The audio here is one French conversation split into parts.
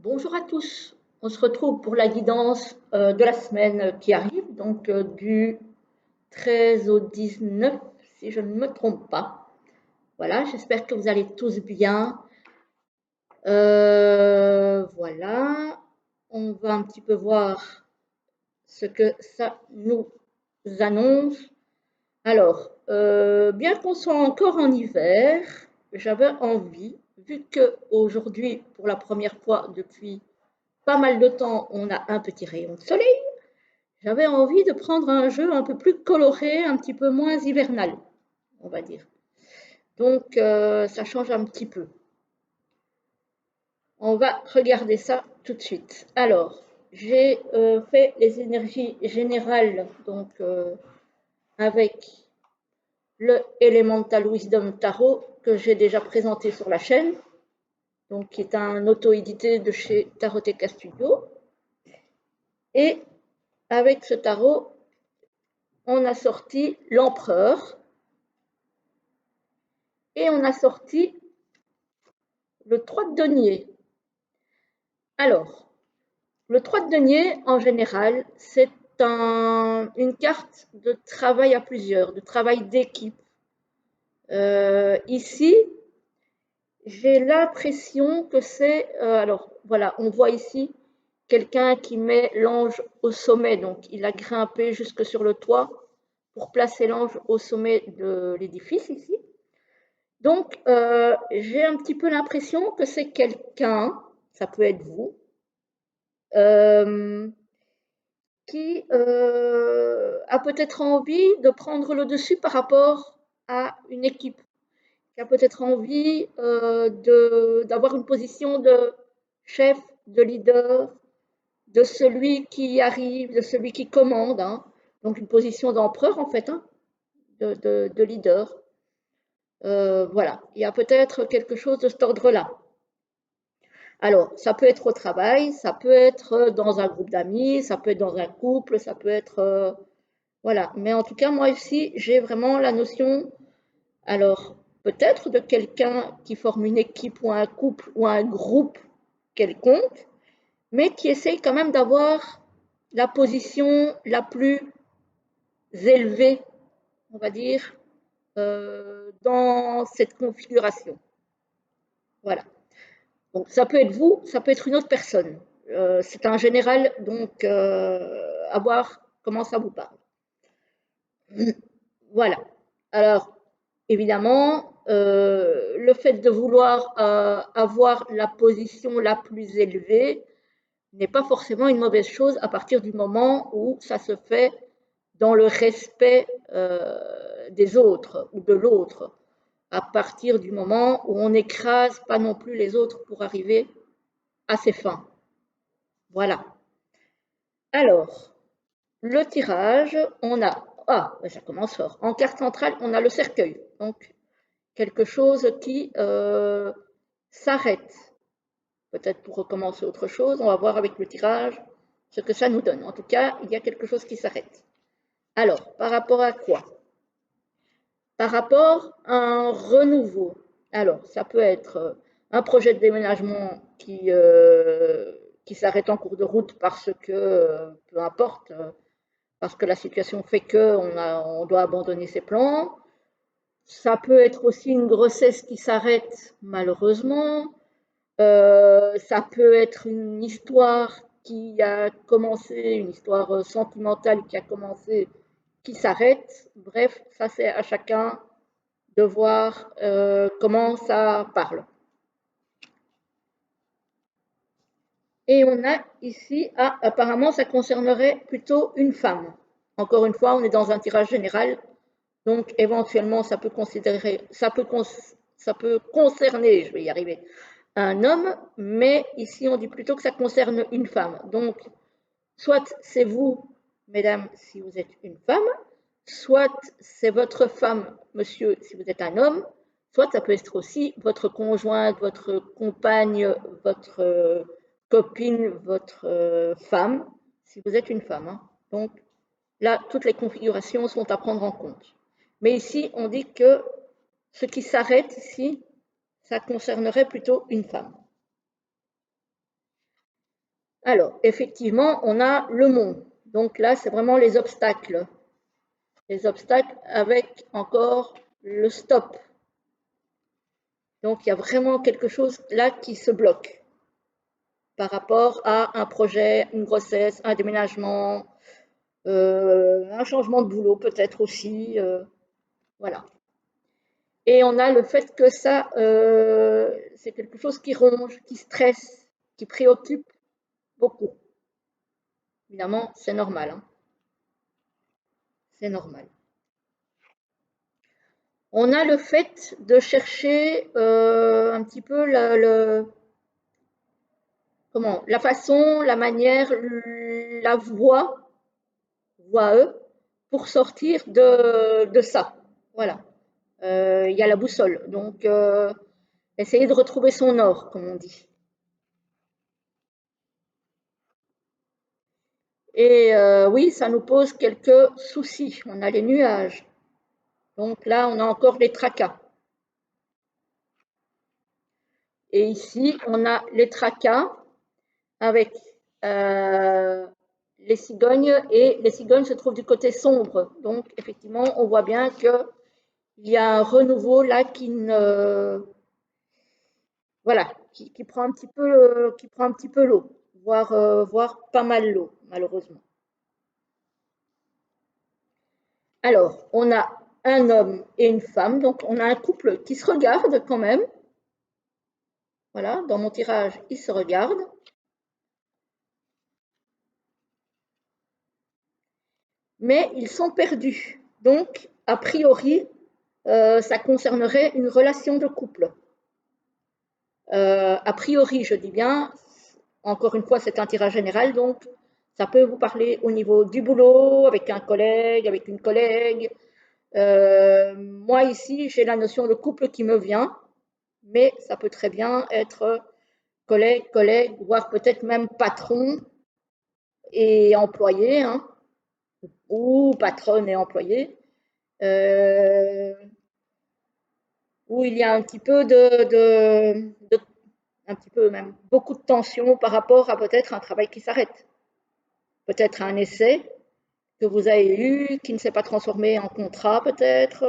Bonjour à tous. On se retrouve pour la guidance de la semaine qui arrive, donc du 13 au 19, si je ne me trompe pas. Voilà, j'espère que vous allez tous bien. Voilà, on va un petit peu voir ce que ça nous annonce. Alors, bien qu'on soit encore en hiver, j'avais envie, vu que aujourd'hui, pour la première fois depuis pas mal de temps, on a un petit rayon de soleil. J'avais envie de prendre un jeu un peu plus coloré, un petit peu moins hivernal, on va dire. Donc, ça change un petit peu. On va regarder ça tout de suite. Alors, j'ai fait les énergies générales, donc avec le Elemental Wisdom Tarot que j'ai déjà présenté sur la chaîne, donc qui est un auto-édité de chez Taroteka Studio. Et avec ce tarot, on a sorti l'empereur et on a sorti le 3 de denier. Alors, le 3 de denier, en général, c'est une carte de travail à plusieurs, de travail d'équipe. Ici, j'ai l'impression que c'est... alors, voilà, on voit ici quelqu'un qui met l'ange au sommet. Donc, il a grimpé jusque sur le toit pour placer l'ange au sommet de l'édifice ici. Donc, j'ai un petit peu l'impression que c'est quelqu'un, ça peut être vous, euh, qui a peut-être envie de prendre le dessus par rapport à une équipe, qui a peut-être envie d'avoir une position de chef, de leader, de celui qui arrive, de celui qui commande, hein. Donc une position d'empereur en fait, hein, de leader. Voilà, il y a peut-être quelque chose de cet ordre-là. Alors, ça peut être au travail, ça peut être dans un groupe d'amis, ça peut être dans un couple, ça peut être... voilà. Mais en tout cas, moi ici, j'ai vraiment la notion, alors, peut-être de quelqu'un qui forme une équipe ou un couple ou un groupe quelconque, mais qui essaye quand même d'avoir la position la plus élevée, on va dire, dans cette configuration. Voilà. Donc, ça peut être vous, ça peut être une autre personne. C'est un général, donc à voir comment ça vous parle. Voilà. Alors, évidemment, le fait de vouloir avoir la position la plus élevée n'est pas forcément une mauvaise chose à partir du moment où ça se fait dans le respect des autres ou de l'autre, à partir du moment où on n'écrase pas non plus les autres pour arriver à ses fins. Voilà. Alors, le tirage, on a... Ah, ça commence fort. En carte centrale, on a le cercueil. Donc, quelque chose qui s'arrête. Peut-être pour recommencer autre chose. On va voir avec le tirage ce que ça nous donne. En tout cas, il y a quelque chose qui s'arrête. Alors, par rapport à quoi? Par rapport à un renouveau. Alors, ça peut être un projet de déménagement qui s'arrête en cours de route parce que, peu importe, parce que la situation fait qu'on doit abandonner ses plans. Ça peut être aussi une grossesse qui s'arrête malheureusement. Ça peut être une histoire qui a commencé, une histoire sentimentale qui a commencé, qui s'arrête. Bref, ça c'est à chacun de voir comment ça parle. Et on a ici, ah, apparemment, ça concernerait plutôt une femme. Encore une fois, on est dans un tirage général, donc éventuellement, ça peut concerner, je vais y arriver, un homme, mais ici, on dit plutôt que ça concerne une femme. Donc, soit c'est vous, mesdames, si vous êtes une femme, soit c'est votre femme, monsieur, si vous êtes un homme, soit ça peut être aussi votre conjointe, votre compagne, votre copine, votre femme, si vous êtes une femme, hein. Donc là, toutes les configurations sont à prendre en compte. Mais ici, on dit que ce qui s'arrête ici, ça concernerait plutôt une femme. Alors, effectivement, on a le mont. Donc là, c'est vraiment les obstacles. Les obstacles avec encore le stop. Donc, il y a vraiment quelque chose là qui se bloque par rapport à un projet, une grossesse, un déménagement, un changement de boulot peut-être aussi. Voilà. Et on a le fait que ça, c'est quelque chose qui ronge, qui stresse, qui préoccupe beaucoup. Évidemment, c'est normal. Hein. C'est normal. On a le fait de chercher un petit peu la façon, la manière, la voie E, pour sortir de ça. Voilà. Il y a la boussole. Donc, essayer de retrouver son or, comme on dit. Et oui, ça nous pose quelques soucis. On a les nuages. Donc là, on a encore les tracas. Et ici, on a les tracas avec les cigognes, et les cigognes se trouvent du côté sombre. Donc, effectivement, on voit bien qu'il y a un renouveau là voilà, qui prend un petit peu l'eau, voire pas mal l'eau, malheureusement. Alors, on a un homme et une femme, donc on a un couple qui se regarde quand même. Voilà, dans mon tirage, ils se regardent. Mais ils sont perdus. Donc, a priori, ça concernerait une relation de couple. A priori, je dis bien, encore une fois, c'est un tirage général, donc ça peut vous parler au niveau du boulot, avec un collègue, avec une collègue. Moi, ici, j'ai la notion de couple qui me vient, mais ça peut très bien être collègue, voire peut-être même patron et employé, hein, ou patronne et employé. Euh, où il y a un petit peu un petit peu même beaucoup de tension par rapport à peut-être un travail qui s'arrête, peut-être un essai que vous avez eu qui ne s'est pas transformé en contrat peut-être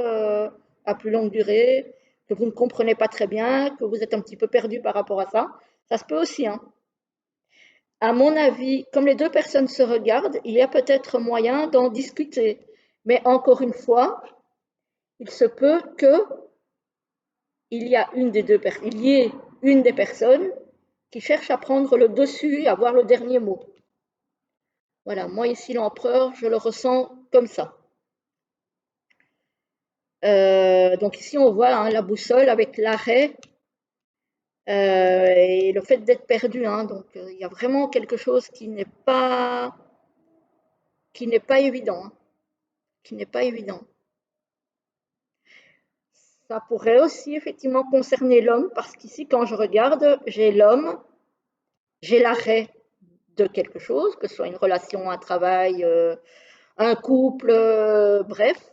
à plus longue durée, que vous ne comprenez pas très bien, que vous êtes un petit peu perdu par rapport à ça. Ça se peut aussi. Hein. À mon avis, comme les deux personnes se regardent, il y a peut-être moyen d'en discuter. Mais encore une fois, il se peut que il y a il y ait une des personnes qui cherche à prendre le dessus et à avoir le dernier mot. Voilà, moi ici l'empereur, je le ressens comme ça. Donc ici on voit hein, la boussole avec l'arrêt et le fait d'être perdu. Hein, donc il y a vraiment quelque chose qui n'est pas évident, hein, qui n'est pas évident. Ça pourrait aussi effectivement concerner l'homme parce qu'ici quand je regarde, j'ai l'homme, j'ai l'arrêt de quelque chose, que ce soit une relation, un travail, un couple, bref.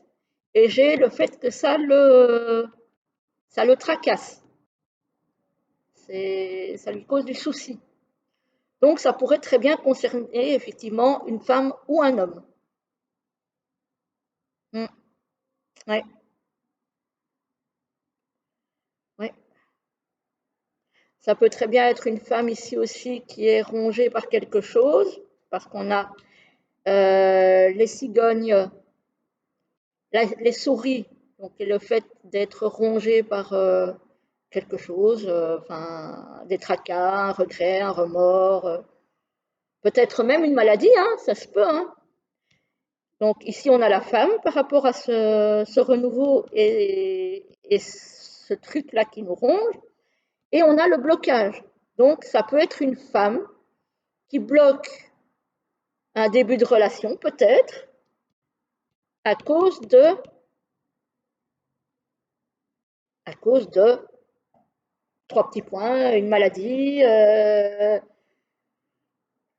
Et j'ai le fait que ça le tracasse. Ça lui cause du souci. Donc ça pourrait très bien concerner effectivement une femme ou un homme. Mm, ouais, ouais. Ça peut très bien être une femme ici aussi qui est rongée par quelque chose, parce qu'on a les cigognes, les souris, donc le fait d'être rongé par quelque chose, enfin des tracas, un regret, un remords, peut-être même une maladie, hein, ça se peut. Hein. Donc ici on a la femme par rapport à ce renouveau et ce truc-là qui nous ronge, et on a le blocage. Donc ça peut être une femme qui bloque un début de relation, peut-être, à cause de trois petits points, une maladie,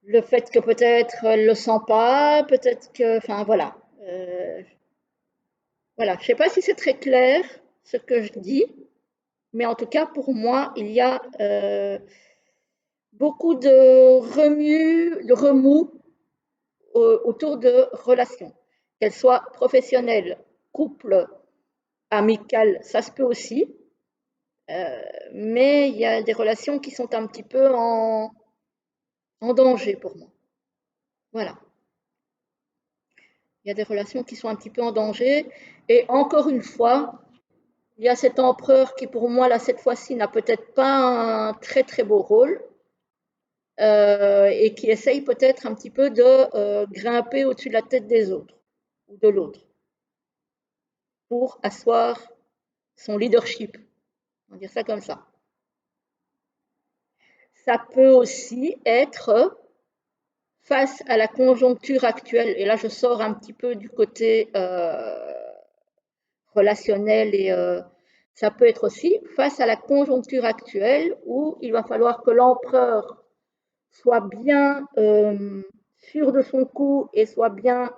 le fait que peut-être elle le sent pas, peut-être que, enfin voilà, voilà. Je sais pas si c'est très clair ce que je dis, mais en tout cas pour moi il y a beaucoup de remous autour de relations, qu'elles soient professionnelles, couple, amicales, ça se peut aussi. Mais il y a des relations qui sont un petit peu en danger pour moi. Voilà. Il y a des relations qui sont un petit peu en danger. Et encore une fois, il y a cet empereur qui, pour moi, là, cette fois-ci, n'a peut-être pas un très très beau rôle et qui essaye peut-être un petit peu de grimper au-dessus de la tête des autres ou de l'autre pour asseoir son leadership. On va dire ça comme ça. Ça peut aussi être face à la conjoncture actuelle, et là je sors un petit peu du côté relationnel et ça peut être aussi face à la conjoncture actuelle où il va falloir que l'empereur soit bien sûr de son coup et soit bien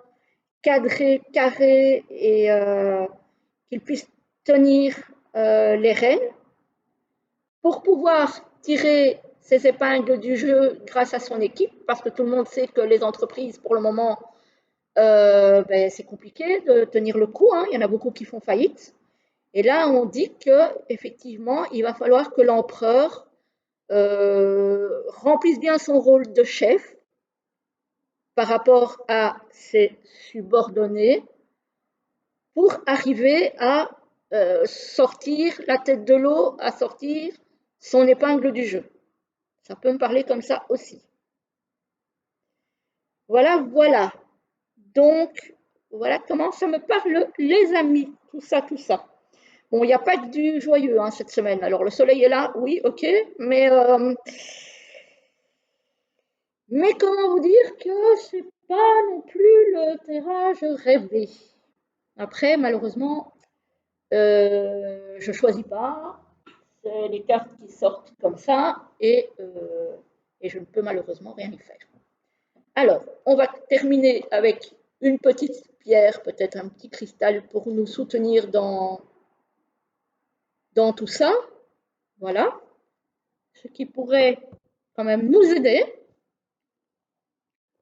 cadré, carré et qu'il puisse tenir les rênes pour pouvoir tirer ses épingles du jeu grâce à son équipe, parce que tout le monde sait que les entreprises, pour le moment, ben, c'est compliqué de tenir le coup. Hein. Il y en a beaucoup qui font faillite. Et là, on dit que effectivement, il va falloir que l'empereur remplisse bien son rôle de chef par rapport à ses subordonnés pour arriver à sortir la tête de l'eau, à sortir son épingle du jeu. Ça peut me parler comme ça aussi. Voilà, voilà. Donc, voilà comment ça me parle, les amis. Tout ça, tout ça. Bon, il n'y a pas que du joyeux hein, cette semaine. Alors, le soleil est là, oui, ok, mais comment vous dire que c'est pas non plus le tirage rêvé. Après, malheureusement, je choisis pas. C'est les cartes qui sortent comme ça et je ne peux malheureusement rien y faire. Alors, on va terminer avec une petite pierre, peut-être un petit cristal pour nous soutenir dans tout ça. Voilà. Ce qui pourrait quand même nous aider.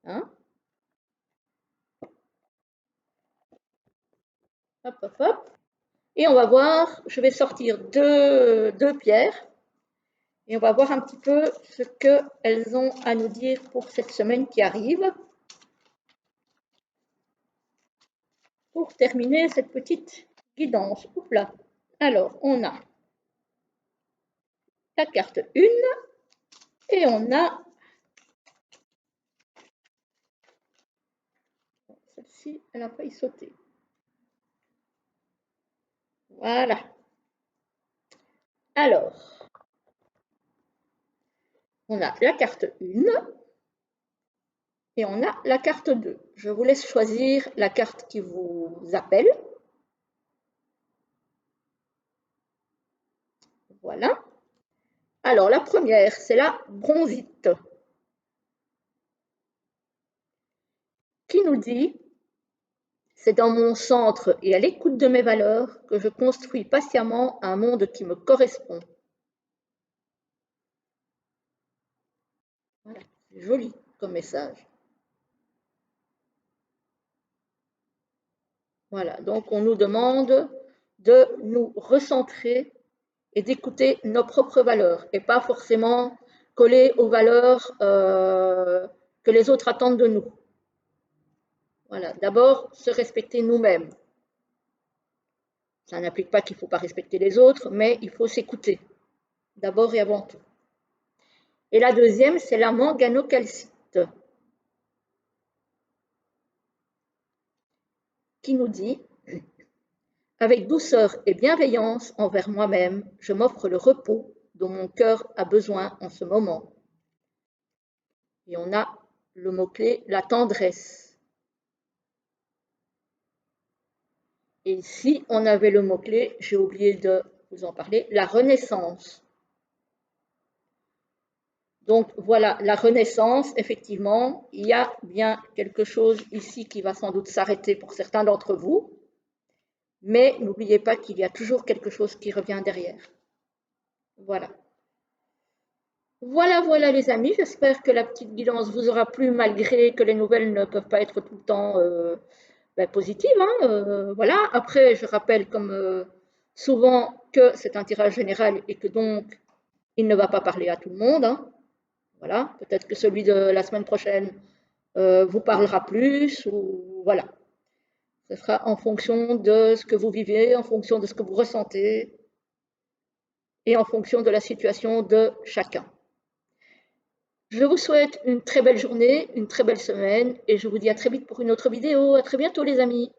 Hein. Hop, hop, hop. Et on va voir, je vais sortir deux pierres et on va voir un petit peu ce qu'elles ont à nous dire pour cette semaine qui arrive. Pour terminer cette petite guidance. Oups là. Alors, on a la carte 1 et on a celle-ci, elle a failli sauter. Voilà. Alors, on a la carte 1 et on a la carte 2. Je vous laisse choisir la carte qui vous appelle. Voilà. Alors, la première, c'est la bronzite qui nous dit c'est dans mon centre et à l'écoute de mes valeurs que je construis patiemment un monde qui me correspond. Voilà, c'est joli comme message. Voilà, donc on nous demande de nous recentrer et d'écouter nos propres valeurs et pas forcément coller aux valeurs que les autres attendent de nous. Voilà, d'abord se respecter nous-mêmes. Ça n'implique pas qu'il ne faut pas respecter les autres, mais il faut s'écouter, d'abord et avant tout. Et la deuxième, c'est la manganocalcite, qui nous dit avec douceur et bienveillance envers moi-même, je m'offre le repos dont mon cœur a besoin en ce moment. Et on a le mot-clé la tendresse. Et ici, on avait le mot-clé, j'ai oublié de vous en parler, la renaissance. Donc voilà, la renaissance, effectivement, il y a bien quelque chose ici qui va sans doute s'arrêter pour certains d'entre vous, mais n'oubliez pas qu'il y a toujours quelque chose qui revient derrière. Voilà. Voilà les amis, j'espère que la petite guidance vous aura plu malgré que les nouvelles ne peuvent pas être tout le temps positives, hein, voilà. Après, je rappelle comme souvent que c'est un tirage général et que donc il ne va pas parler à tout le monde, hein. Voilà, peut-être que celui de la semaine prochaine vous parlera plus ou voilà. Ce sera en fonction de ce que vous vivez, en fonction de ce que vous ressentez et en fonction de la situation de chacun. Je vous souhaite une très belle journée, une très belle semaine et je vous dis à très vite pour une autre vidéo. À très bientôt les amis.